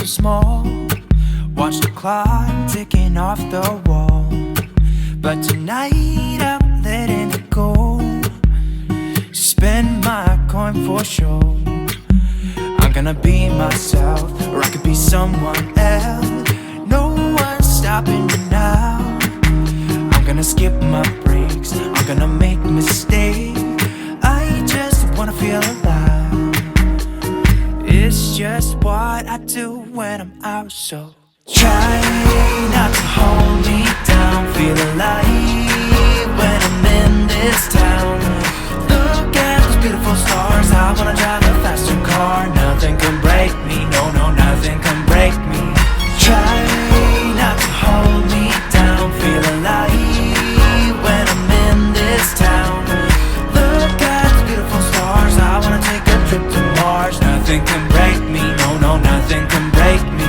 so small. Watch the clock ticking off the wall. But tonight I'm letting it go. Spend my coin for sure. I'm gonna be myself, or I could be someone else. No one's stopping me now. I'm gonna skip my breaks, I'm gonna make mistakes. I just wanna feel alive. It's just what I do when I'm out, so try not to hold me down. Feel alive when I'm in this town. Look at those beautiful stars. I wanna drive a faster car. Nothing can break me, no, no, nothing can break me. Try not to hold me down. Feel alive when I'm in this town. Look at those beautiful stars. I wanna take a trip to Mars. Nothing can break me, no, no, nothing can break me.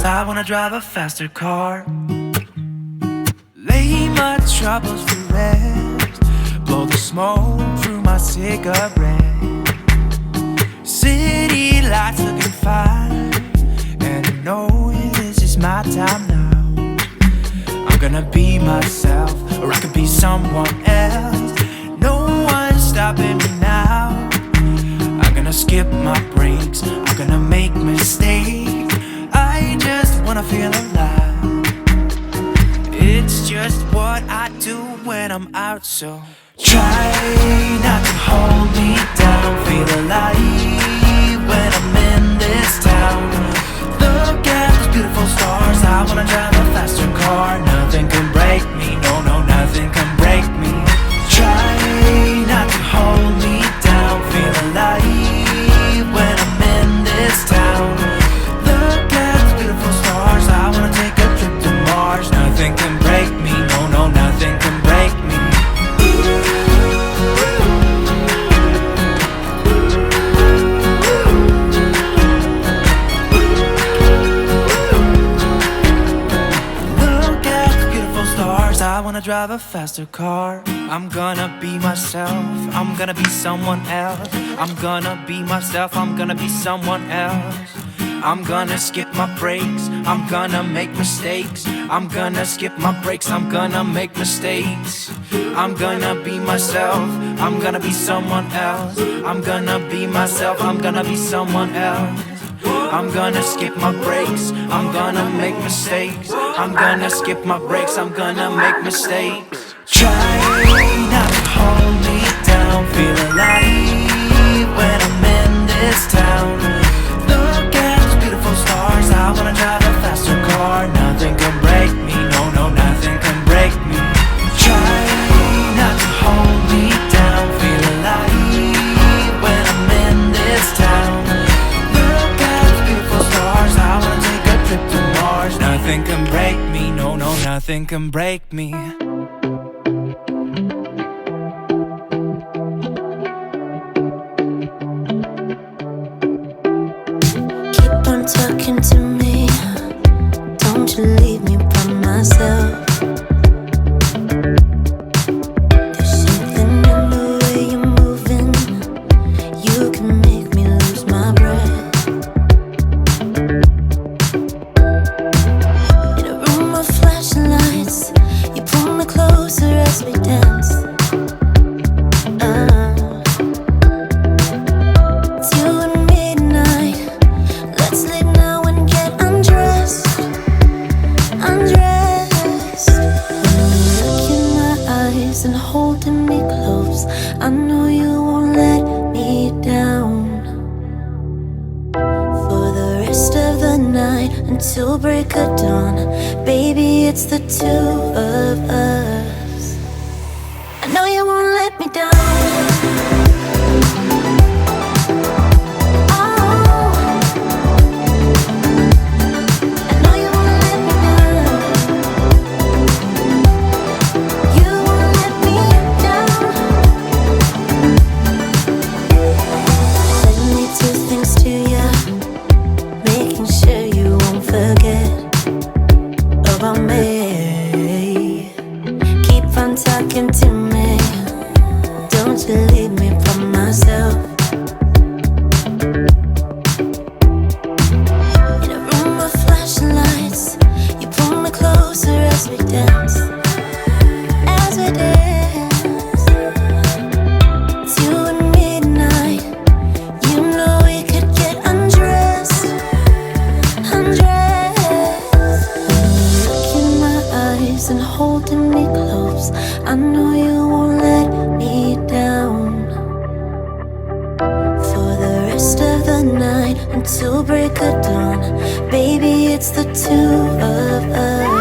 I wanna drive a faster car. Lay my troubles to rest. Blow the smoke through my cigarette. City lights looking fine, and I know this is my time now. I'm gonna be myself, or I could be someone else. No one's stopping me now. I'm gonna skip my breaks, I'm gonna make mistakes. I just wanna feel alive. It's just what I do when I'm out, so try not to hold me down. Feel alive when I'm in this town. Look at those beautiful stars. I wanna drive a faster car. Nothing can break me, no, no, nothing can break me. Try not to hold me down. Feel alive when I'm in this town. I wanna take a trip to Mars. Nothing can break me, no, no, nothing can break me. Look at the beautiful stars. I wanna drive a faster car. I'm gonna be myself, I'm gonna be someone else. I'm gonna be myself, I'm gonna be someone else. I'm gonna skip my breaks, I'm gonna make mistakes. I'm gonna skip my breaks, I'm gonna make mistakes. I'm gonna be myself, I'm gonna be someone else. I'm gonna be myself, I'm gonna be someone else. I'm gonna skip my breaks, I'm gonna make mistakes. I'm gonna skip my breaks, I'm gonna make mistakes. Try not to hold me down. Feel alive when I'm in this town. Stars. I wanna drive a faster car. Nothing can break me, no, no, nothing can break me. Try not to hold me down. Feel alive when I'm in this town. Look at those beautiful stars. I wanna take a trip to Mars. Nothing can break me, no, no, nothing can break me. Talking to me, don't you leave me by myself. There's something in the way you're moving. You can make me lose my breath. In a room of flashing lights, you pull me closer as we dance. It's you and me tonight. Let's leave now and get undressed. Undressed. When you look in my eyes and holding me close, I know you won't let me down. For the rest of the night until break of dawn, baby, it's the two of us. I know you won't let me down. until break of dawn. Baby, it's the two of us.